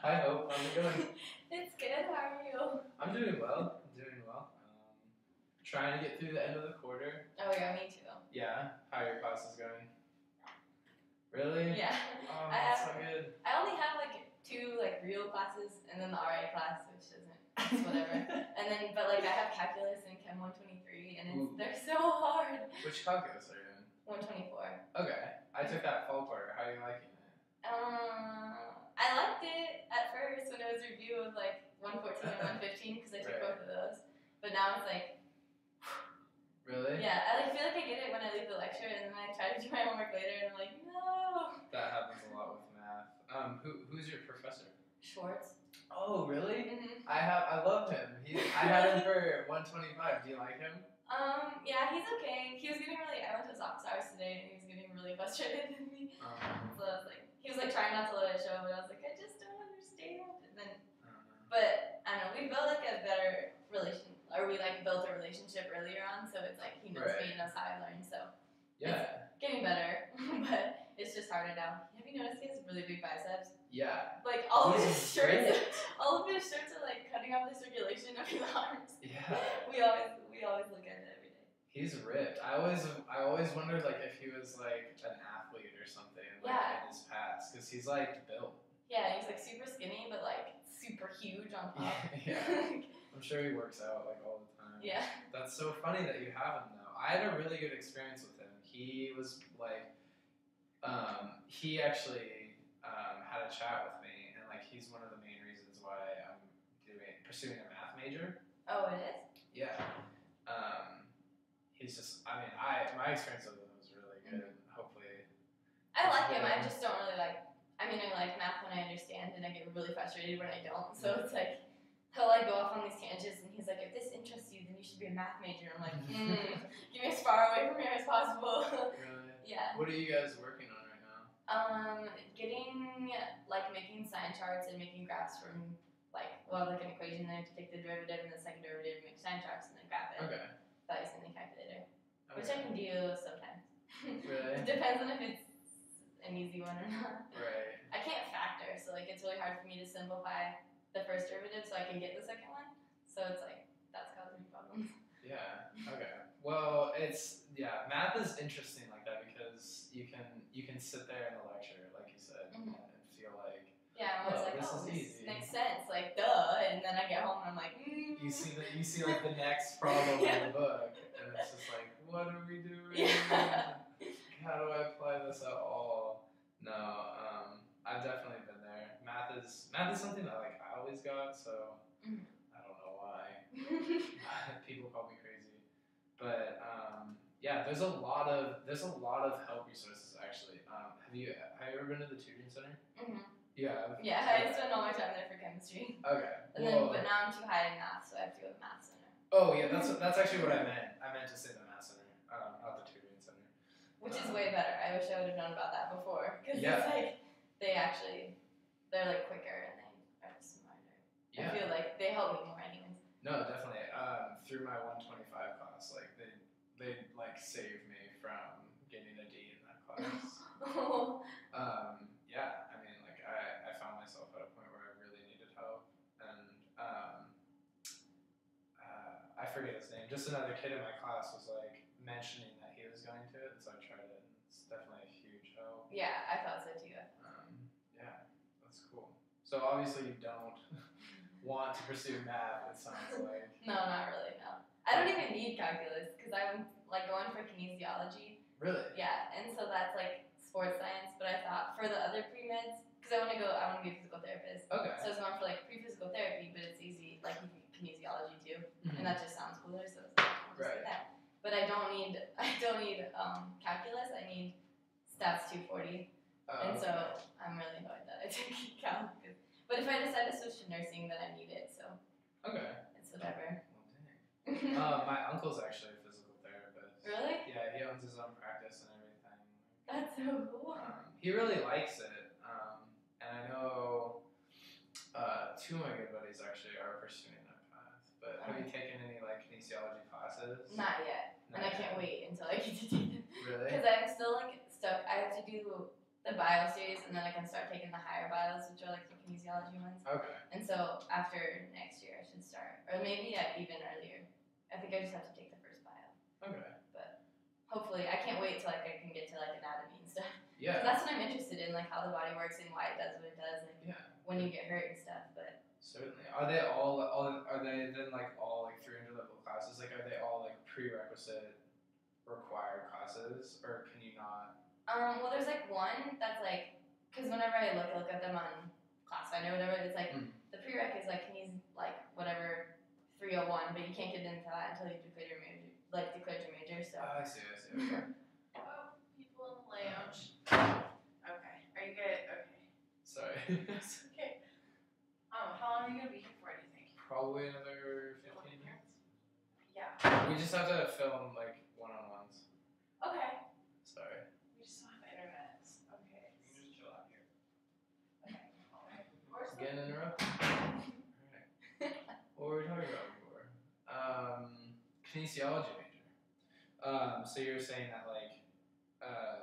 Hi, Hope. How's it going? It's good. How are you? I'm doing well. Trying to get through the end of the quarter. Oh yeah, me too. Yeah. How are your classes going? Really? Yeah. Oh, that's so good. I only have like 2 like real classes, and then the RA class, which isn't. It's whatever. And then, but like I have calculus and Chem 123, and they're so hard. Which calculus are you in? 124. Okay. I took that fall quarter. How are you liking it? I liked it at first when it was review of like 114 and 115 because I took both of those. But now it's like. Really? Yeah, I feel like I get it when I leave the lecture, and then I try to do my homework later, and I'm like, no. That happens a lot with math. Who's your professor? Schwartz. Oh, really? Mm-hmm. I love him. I had him for 125. Do you like him? Yeah, he's okay. He was getting I went to his office hours today, and he was getting really frustrated with me. So I was like, he was like trying not to let it show, but I was like, I just don't understand. And then, but I don't know, we built like a better we like built a relationship earlier on, so it's like he knows me and knows how I learn, so yeah, it's getting better, but it's just harder now. Have you noticed he has really big biceps? Yeah. Like all of his shirts are like cutting off the circulation of his arms. Yeah. We always look at it every day. He's ripped. I always wondered like if he was like an athlete or something like in his past, because he's like built. Yeah, he's like super skinny, but like super huge on top. Yeah. I'm sure he works out like all the time. Yeah. That's so funny that you have him though. I had a really good experience with him. He was like, he actually had a chat with me, and like he's one of the main reasons why I'm pursuing a math major. Oh, it is? Yeah. He's just, I mean, my experience with him was really good. Hopefully. I like him. I just don't really like. I mean, I like math when I understand, and I get really frustrated when I don't. So it's like, he'll like go off on these tangents, and he's like, if this interests you, then you should be a math major. I'm like, get me as far away from here as possible. Really? Yeah. What are you guys working on right now? Making sign charts and making graphs from, like an equation, then I have to take the derivative and the second derivative, make sign charts, and then graph it. Okay. By using the calculator. Okay. Which I can do sometimes. Really? It depends on if it's an easy one or not. Right. I can't factor, so like it's really hard for me to simplify the first derivative so I can get the second one. So it's like, that's causing me problems. Yeah, okay. Well, math is interesting like that because you can sit there in the lecture, like you said, and feel like, this makes sense, like duh, and then I get home and I'm like, You see like the next problem in the book, and it's just like, what are we doing? Yeah. How do I apply this at all? No, I've definitely been there. Math is something that like I always got, so I don't know why. People call me crazy, but there's a lot of help resources actually. Have you ever been to the tutoring center? Mm-hmm. Yeah. Yeah, I spend all my time there for chemistry. Okay. And but now I'm too high in math, so I have to go to the math center. Oh yeah, that's actually what I meant. I meant to say the math center, not the tutoring center. Which is way better. I wish I would have known about that before, because it's like they're like quicker and they are smarter. Yeah. I feel like they help me more anyways. No, definitely. Through my 125 class, like they like saved me from getting a D in that class. Yeah, I mean, like I found myself at a point where I really needed help, and I forget his name. Just another kid in my class was like mentioning that he was going to it, so I tried it. And it's definitely a huge help. Yeah, I thought so too. Yeah, that's cool. So obviously you don't want to pursue math. It sounds like. No, not really. No, I don't even need calculus because I'm like going for kinesiology. Really? Yeah, and so that's like sports science. But I thought for the other pre-meds, because I want to be a physical therapist. Okay. So I was going for like pre-physical therapy, but it's easy, like kinesiology too, and that just sounds cooler. So it's like, I'll just do that. But I don't need calculus. I need stats 240. And so I'm really annoyed that I took calc. But if I decide to switch to nursing, then I need it. So okay, it's whatever. Well, dang. My uncle's actually a physical therapist. Really? Yeah, he owns his own practice and everything. That's so cool. He really likes it, and I know 2 of my good buddies actually are pursuing that path. But have you taken any like kinesiology classes? Not yet. And I can't wait until I get to take them. Really? Because I'm still like stuck. I have to do the bio series, and then I can start taking the higher bios, which are like the kinesiology ones. Okay. And so after next year, I should start, or maybe even earlier. I think I just have to take the first bio. Okay. But hopefully, I can't wait till like I can get to like anatomy and stuff. Yeah. Because that's what I'm interested in, like how the body works and why it does what it does, like when you get hurt and stuff. But certainly, are they all? Are they then like all like 300 level classes? Like, are they all like prerequisite required classes, or can you not? Well, there's like one that's like, because whenever I look at them on Classified or whatever, it's like the prereq is like like whatever 301, but you can't get into that until you declare your major, declared your major. So. I see. Okay. Oh, people in the lounge. Okay, are you good? Okay. Sorry. It's okay. How long are you gonna be here for? Do you think? Probably another 15 minutes. Yeah. We just have to film like one-on-ones. Okay. Sorry. We just don't have internet. Okay. You can just chill out here. Okay. Alright. Getting interrupted. Alright. What were we talking about before? Kinesiology major. So you're saying that like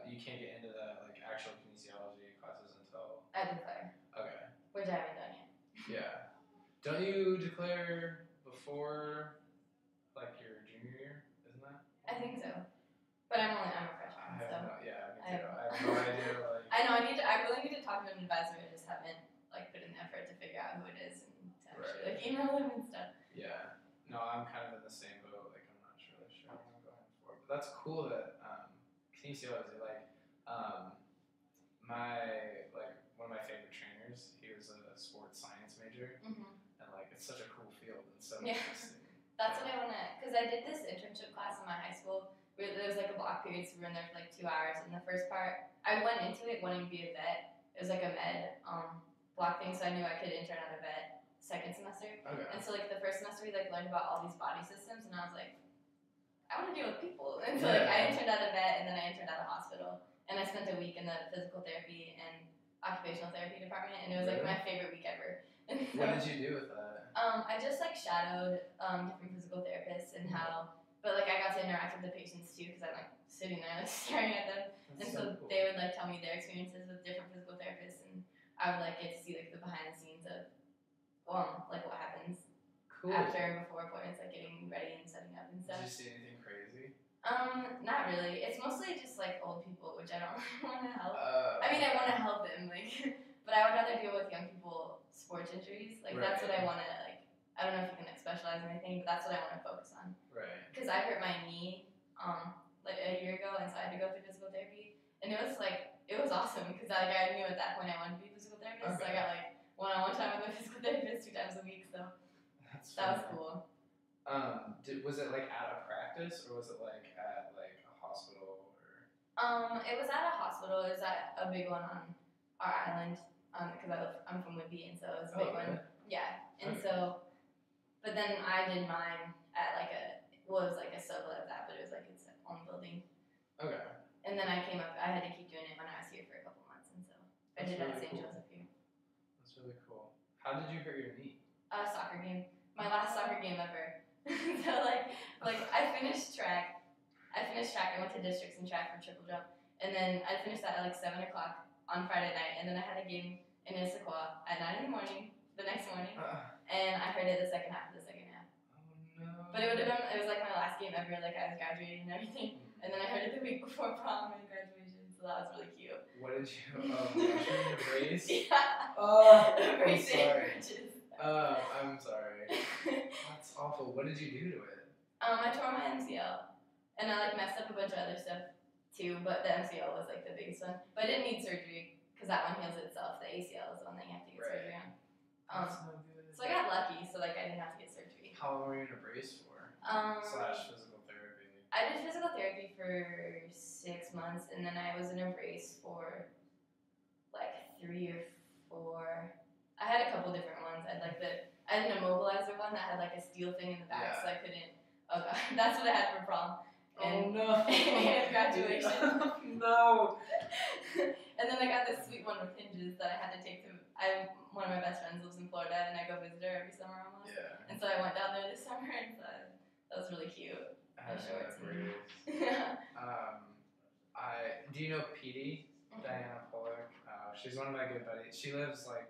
you can't get into the like actual kinesiology classes until I declare. Okay. Which I haven't done yet. Yeah. Don't you declare before like your junior year? Isn't that? I think so. But I'm a freshman, I have so. no, yeah, me too. I have no idea. Like. I know. I really need to talk to an advisor. I just haven't like put in the effort to figure out who it is and to actually like email them and stuff. Yeah. No, I'm kind of in the same boat. Like, I'm not really sure what I'm going for. But that's cool that kinesiology, like, one of my favorite trainers, he was a sports science major, and like it's such a cool field and so interesting. That's what I wanna, cause I did this internship class in my high school. There was like a block period, so we were in there for like 2 hours. And the first part, I went into it wanting to be a vet. It was like a med block thing, so I knew I could intern at a vet second semester. Okay. And so like the first semester, we like learned about all these body systems, and I was like, I want to deal with people. And so like I interned at a vet, and then I interned at a hospital, and I spent a week in the physical therapy and occupational therapy department, and it was like my favorite week ever. And so, what did you do with that? I just like shadowed different physical therapists and how, but like I got to interact with the patients too, because I'm like sitting there like staring at them, and so cool. they would like tell me their experiences with different physical therapists, and I would like get to see like the behind the scenes of like what happens after and before appointments, like getting ready and setting up and stuff. Did you see anything crazy? Not really. It's mostly just like old people, which I don't really want to help. I mean, I want to help them, like, but I would rather deal with young people sports injuries. Like that's what I want to like. I don't know if you can like specialize in anything, but that's what I want to focus on. Right. Because I hurt my knee like a year ago, and so I had to go through physical therapy, and it was awesome because like I knew at that point I wanted to be a physical therapist, so I got like one-on-one time with a physical therapist 2 times a week. So that was cool. Was it like at a practice or was it like at like a hospital or? It was at a hospital. It was at a big one on our island. Because I'm from Whidbey, and so it was a big one. Yeah, and so, but then I did mine at like it was like a sublet of that, but it was like its own building. Okay. And then I had to keep doing it when I was here for a couple months, and so I did it at St. Joseph here. That's really cool. How did you hurt your knee? Soccer game. My last soccer game ever. So like I finished track. I went to districts in track for triple jump, and then I finished that at like 7 o'clock on Friday night, and then I had a game in Issaquah at 9 in the morning the next morning, and I heard it the second half of the second half. Oh no. But it was like my last game ever. Like I was graduating and everything, and then I heard it the week before prom and graduation, so that was really cute. What did you? Was you in a brace? Yeah. Oh, I'm sorry. I'm sorry. That's awful. What did you do to it? I tore my MCL, and I like messed up a bunch of other stuff too. But the MCL was like the biggest one. But I didn't need surgery because that one heals itself. The ACL is the one that you have to get surgery on. That's no good. So I got lucky, so like I didn't have to get surgery. How long were you in a brace for? Slash physical therapy. I did physical therapy for 6 months, and then I was in a brace for like 3 or 4. I had a couple different ones. I had an immobilizer one that had like a steel thing in the back, so I couldn't. Oh god, that's what I had for prom. And, no! And graduation. No! And then I got this sweet one with hinges that I had to take to. One of my best friends lives in Florida, and I go visit her every summer almost. Yeah. And so I went down there this summer, and so that was really cute. Do you know PD? Diana Pollard? She's one of my good buddies. She lives like